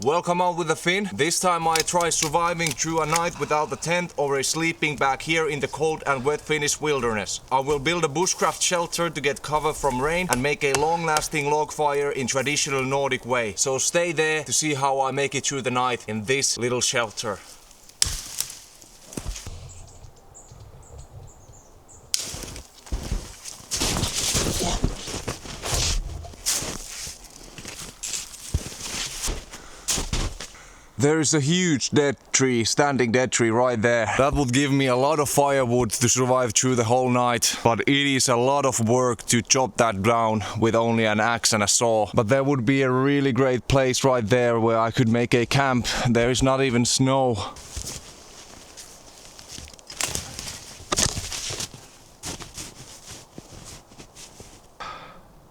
Welcome out with the Finn. This time I try surviving through a night without the tent or a sleeping bag here in the cold and wet Finnish wilderness. I will build a bushcraft shelter to get cover from rain and make a long-lasting log fire in traditional Nordic way. So stay there to see how I make it through the night in this little shelter. There is a huge standing dead tree right there. That would give me a lot of firewood to survive through the whole night. But it is a lot of work to chop that down with only an axe and a saw. But there would be a really great place right there where I could make a camp. There is not even snow.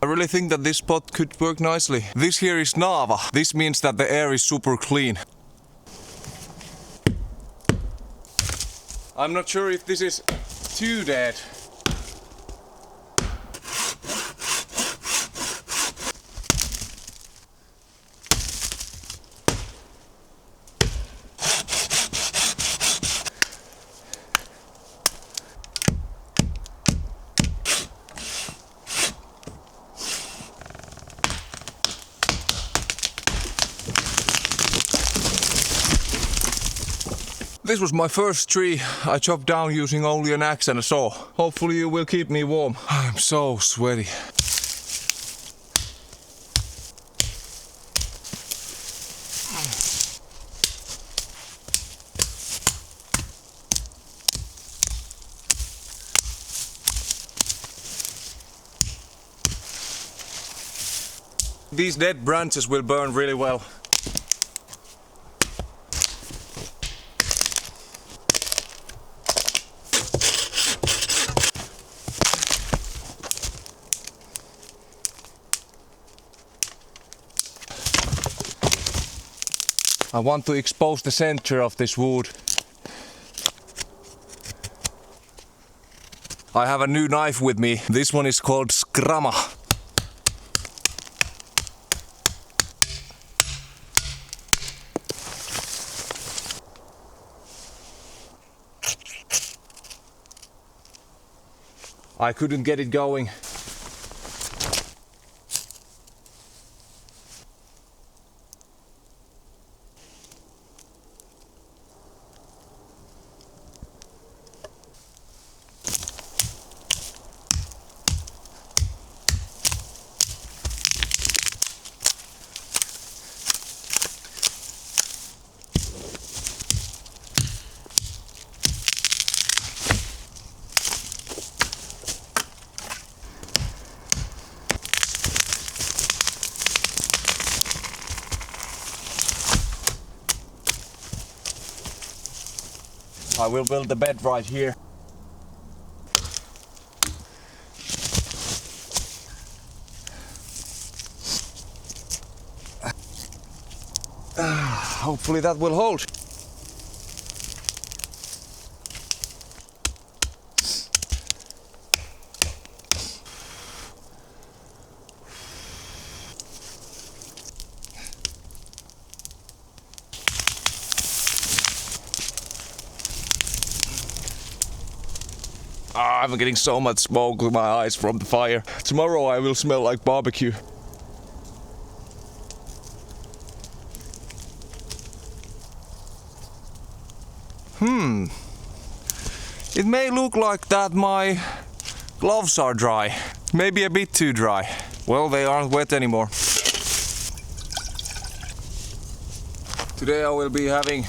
I really think that this spot could work nicely. This here is Naava. This means that the air is super clean. I'm not sure if this is too dead. This was my first tree I chopped down using only an axe and a saw. Hopefully it will keep me warm. I'm so sweaty. These dead branches will burn really well. I want to expose the center of this wood. I have a new knife with me. This one is called Skrama. I couldn't get it going. I will build the bed right here. Hopefully that will hold. I'm getting so much smoke with my eyes from the fire. Tomorrow I will smell like barbecue. It may look like that my gloves are dry. Maybe a bit too dry. Well, they aren't wet anymore. Today I will be having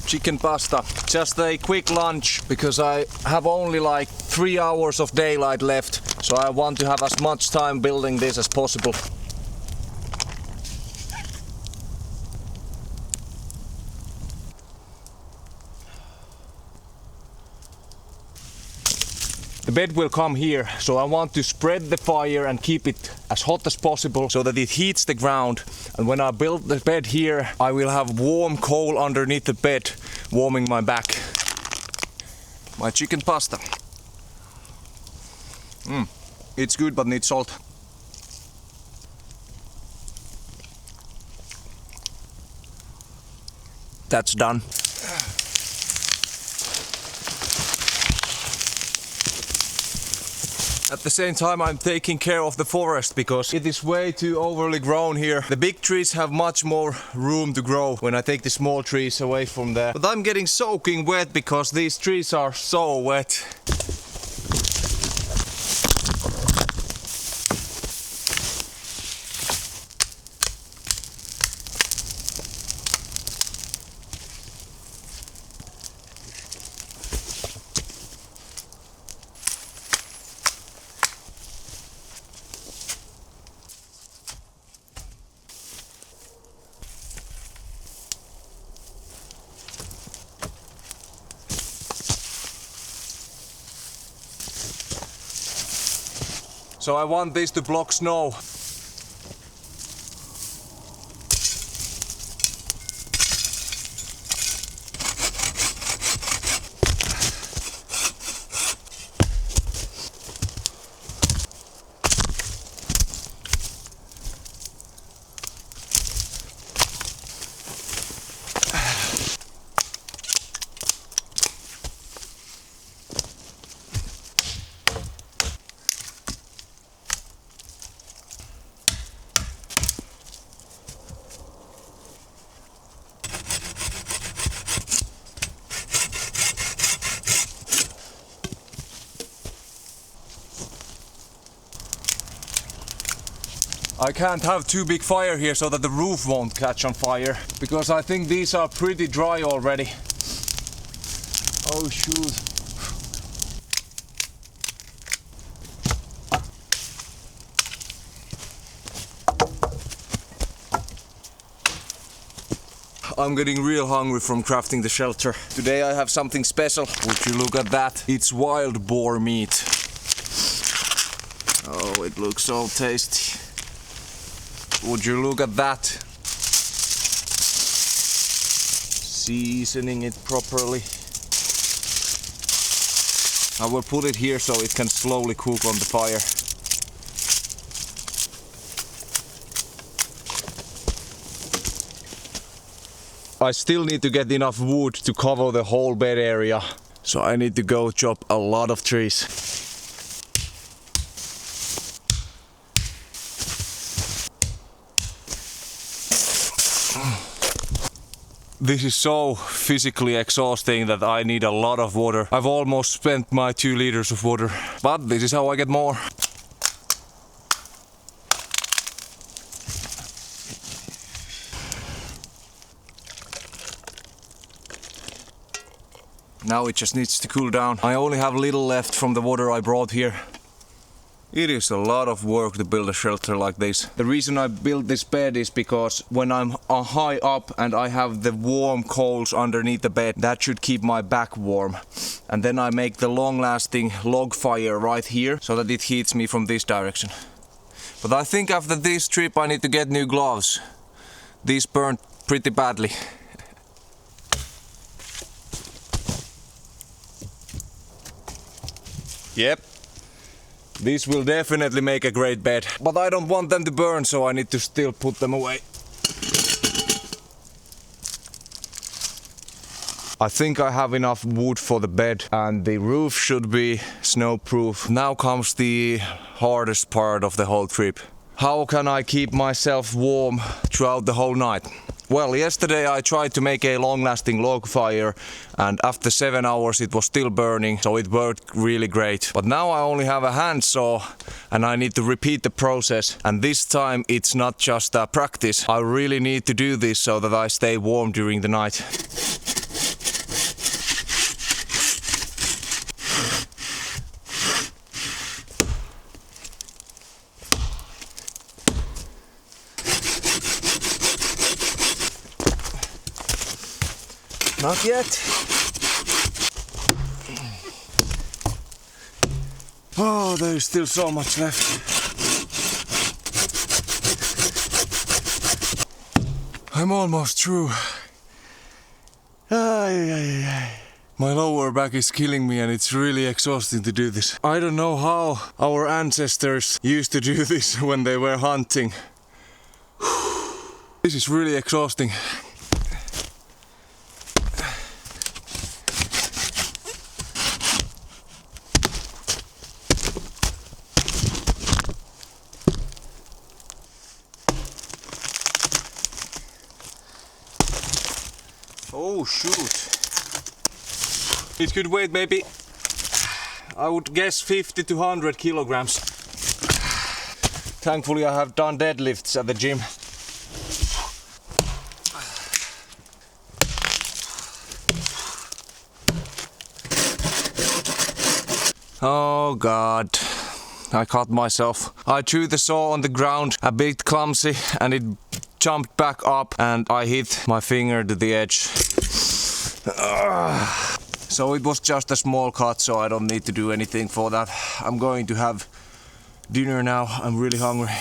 chicken pasta. Just a quick lunch because I have only like 3 hours of daylight left. So I want to have as much time building this as possible. The bed will come here, so I want to spread the fire and keep it as hot as possible so that it heats the ground. And when I build the bed here, I will have warm coal underneath the bed, warming my back. My chicken pasta. It's good but needs salt. That's done. At the same time, I'm taking care of the forest because it is way too overly grown here. The big trees have much more room to grow when I take the small trees away from there. But I'm getting soaking wet because these trees are so wet. So I want this to block snow. I can't have too big fire here so that the roof won't catch on fire, because I think these are pretty dry already. Oh shoot. I'm getting real hungry from crafting the shelter. Today I have something special. Would you look at that? It's wild boar meat. Oh, it looks so tasty. Would you look at that? Seasoning it properly. I will put it here so it can slowly cook on the fire. I still need to get enough wood to cover the whole bed area. So I need to go chop a lot of trees. This is so physically exhausting that I need a lot of water. I've almost spent my 2 liters of water, but this is how I get more. Now it just needs to cool down. I only have little left from the water I brought here. It is a lot of work to build a shelter like this. The reason I built this bed is because when I'm high up and I have the warm coals underneath the bed, that should keep my back warm. And then I make the long-lasting log fire right here so that it heats me from this direction. But I think after this trip I need to get new gloves. These burned pretty badly. Yep. These will definitely make a great bed. But I don't want them to burn, so I need to still put them away. I think I have enough wood for the bed and the roof should be snowproof. Now comes the hardest part of the whole trip. How can I keep myself warm throughout the whole night? Well, yesterday I tried to make a long-lasting log fire and after 7 hours it was still burning, so it worked really great. But now I only have a handsaw and I need to repeat the process. And this time it's not just a practice. I really need to do this so that I stay warm during the night. Not yet. Oh, there's still so much left. I'm almost through. My lower back is killing me and it's really exhausting to do this. I don't know how our ancestors used to do this when they were hunting. This is really exhausting. Oh shoot. It could weigh maybe, I would guess 50 to 100 kilograms. Thankfully I have done deadlifts at the gym. Oh god, I cut myself. I threw the saw on the ground a bit clumsy and it jumped back up and I hit my finger to the edge. So it was just a small cut, so I don't need to do anything for that. I'm going to have dinner now, I'm really hungry.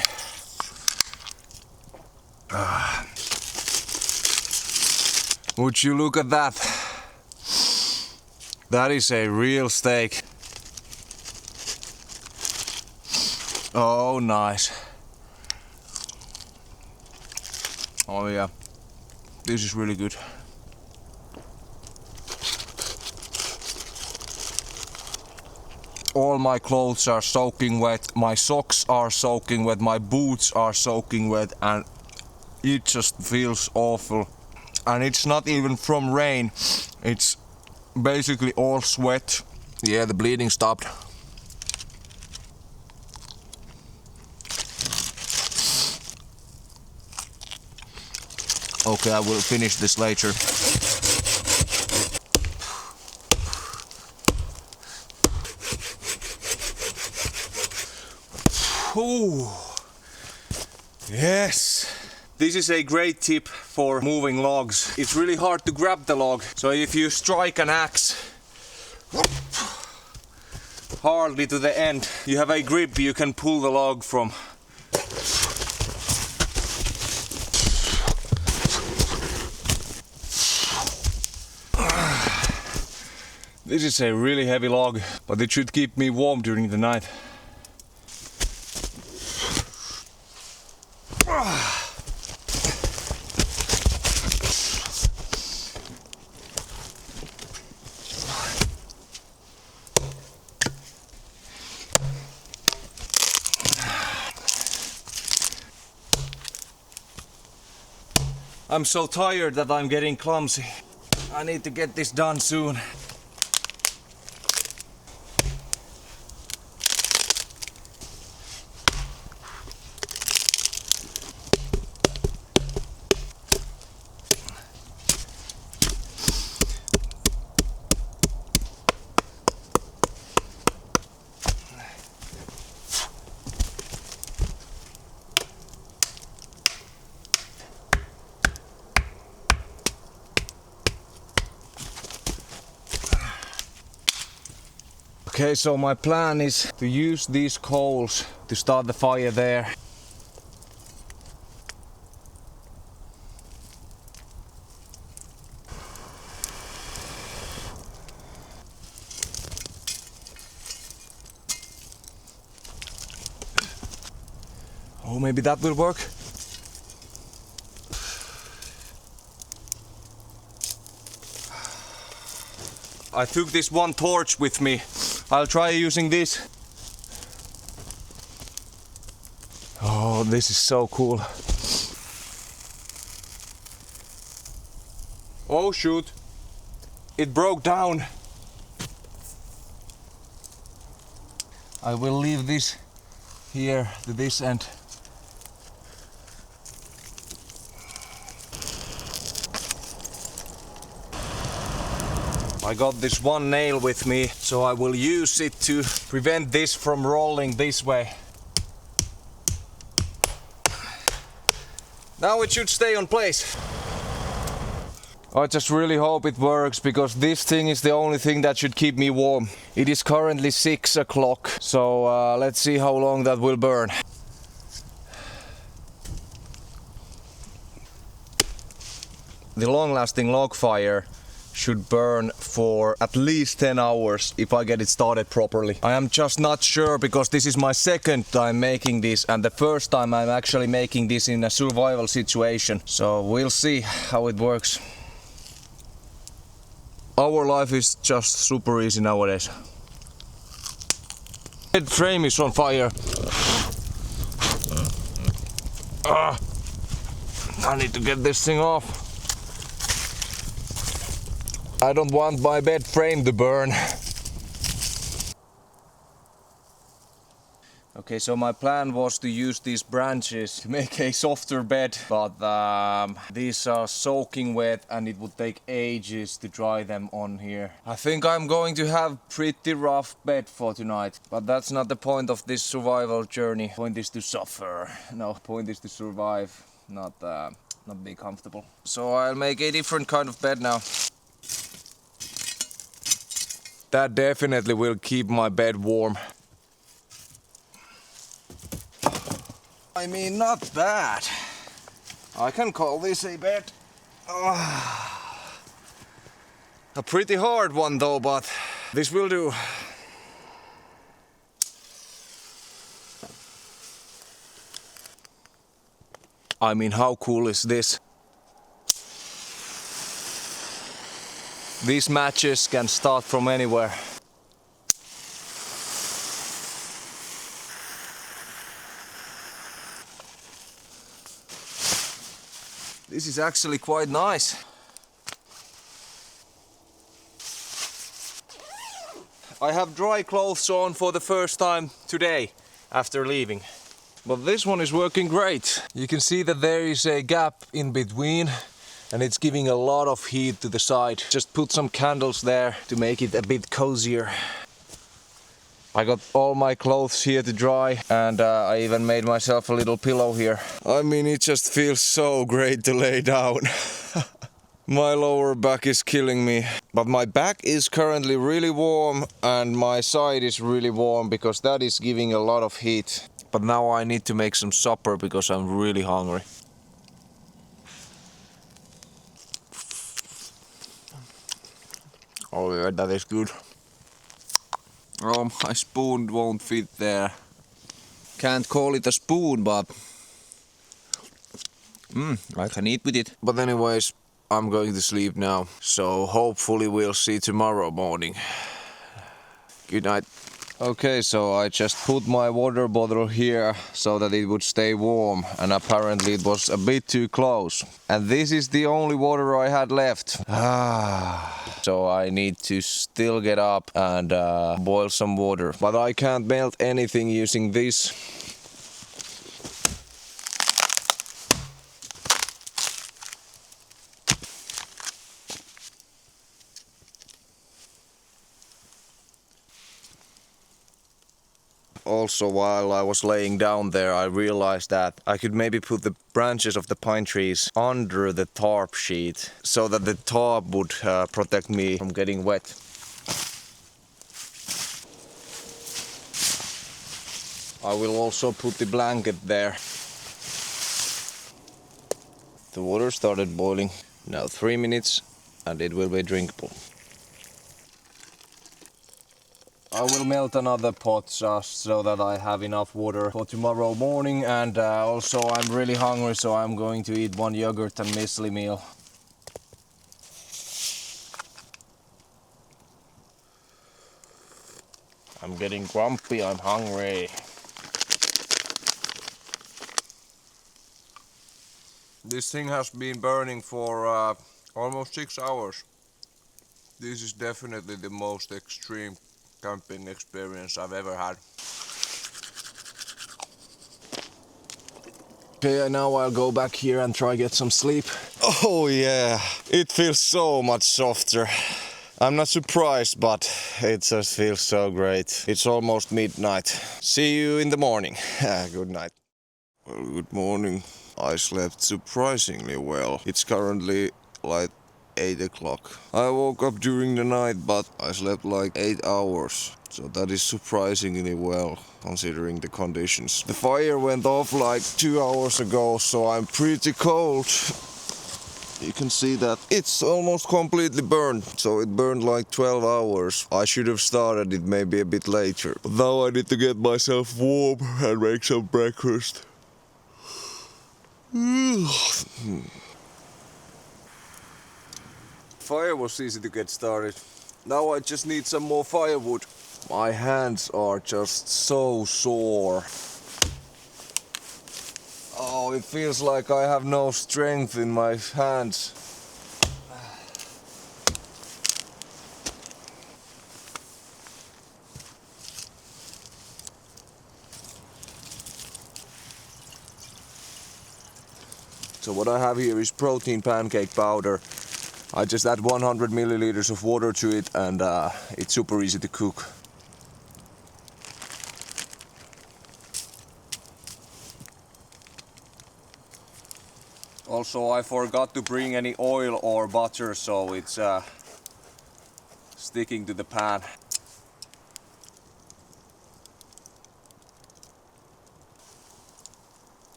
Would you look at that? That is a real steak. Oh, nice. Oh yeah, this is really good. All my clothes are soaking wet, my socks are soaking wet, my boots are soaking wet, and it just feels awful. And it's not even from rain, it's basically all sweat. Yeah, the bleeding stopped. Okay, I will finish this later. Ooh. Yes! This is a great tip for moving logs. It's really hard to grab the log, so if you strike an axe hardly to the end, you have a grip you can pull the log from. This is a really heavy log, but it should keep me warm during the night. I'm so tired that I'm getting clumsy. I need to get this done soon. Okay, so my plan is to use these coals to start the fire there. Oh, maybe that will work. I took this one torch with me. I'll try using this. Oh, this is so cool. Oh shoot, it broke down. I will leave this here to this end. I got this one nail with me, so I will use it to prevent this from rolling this way. Now it should stay on place. I just really hope it works, because this thing is the only thing that should keep me warm. It is currently 6 o'clock, so let's see how long that will burn. The long-lasting log fire should burn for at least 10 hours if I get it started properly. I am just not sure, because this is my second time making this, and the first time I'm actually making this in a survival situation. So we'll see how it works. Our life is just super easy nowadays. Head frame is on fire. I need to get this thing off. I don't want my bed frame to burn. Okay, so my plan was to use these branches to make a softer bed, but these are soaking wet and it would take ages to dry them on here. I think I'm going to have pretty rough bed for tonight, but that's not the point of this survival journey. Point is to suffer. No, point is to survive, not be comfortable. So I'll make a different kind of bed now. That definitely will keep my bed warm. I mean, not bad. I can call this a bed. A pretty hard one though, but this will do. I mean, how cool is this? These matches can start from anywhere. This is actually quite nice. I have dry clothes on for the first time today after leaving. But this one is working great. You can see that there is a gap in between and it's giving a lot of heat to the side. Just put some candles there to make it a bit cozier. I got all my clothes here to dry and I even made myself a little pillow here. I mean, it just feels so great to lay down. My lower back is killing me. But my back is currently really warm and my side is really warm because that is giving a lot of heat. But now I need to make some supper because I'm really hungry. Oh yeah, that is good. Oh, my spoon won't fit there. Can't call it a spoon, but I can eat with it. But anyways, I'm going to sleep now. So hopefully we'll see tomorrow morning. Good night. Okay, so I just put my water bottle here so that it would stay warm, and apparently it was a bit too close. And this is the only water I had left. So I need to still get up and boil some water. But I can't melt anything using this. Also, while I was laying down there, I realized that I could maybe put the branches of the pine trees under the tarp sheet so that the tarp would protect me from getting wet. I will also put the blanket there. The water started boiling. Now 3 minutes and it will be drinkable. I will melt another pot just so that I have enough water for tomorrow morning, and also I'm really hungry, so I'm going to eat one yogurt and muesli meal. I'm getting grumpy, I'm hungry. This thing has been burning for almost 6 hours. This is definitely the most extreme camping experience I've ever had. Okay, now I'll go back here and try get some sleep. Oh yeah, it feels so much softer. I'm not surprised, but it just feels so great. It's almost midnight. See you in the morning. Good night. Well, good morning. I slept surprisingly well. It's currently like 8 o'clock. I woke up during the night, but I slept like 8 hours. So that is surprisingly well, considering the conditions. The fire went off like 2 hours ago, so I'm pretty cold. You can see that it's almost completely burned. So it burned like 12 hours. I should have started it maybe a bit later. But now I need to get myself warm and make some breakfast. Fire was easy to get started. Now I just need some more firewood. My hands are just so sore. Oh, it feels like I have no strength in my hands. So what I have here is protein pancake powder. I just add 100 milliliters of water to it, and it's super easy to cook. Also, I forgot to bring any oil or butter, so it's sticking to the pan.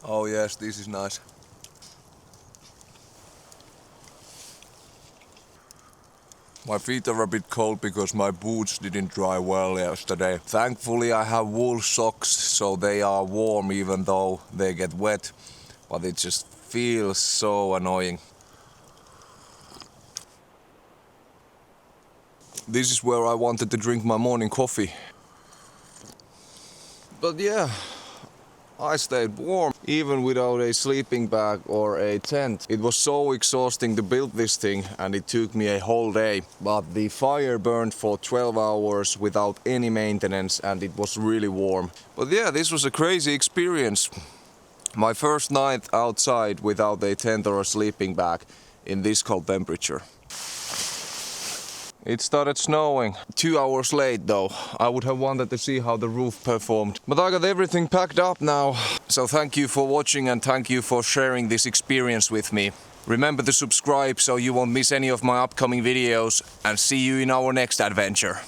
Oh yes, this is nice. My feet are a bit cold because my boots didn't dry well yesterday. Thankfully I have wool socks, so they are warm even though they get wet, but it just feels so annoying. This is where I wanted to drink my morning coffee. But yeah, I stayed warm, even without a sleeping bag or a tent. It was so exhausting to build this thing, and it took me a whole day. But the fire burned for 12 hours without any maintenance, and it was really warm. But yeah, this was a crazy experience. My first night outside without a tent or a sleeping bag in this cold temperature. It started snowing 2 hours late though. I would have wanted to see how the roof performed. But I got everything packed up now. So thank you for watching and thank you for sharing this experience with me. Remember to subscribe so you won't miss any of my upcoming videos, and see you in our next adventure.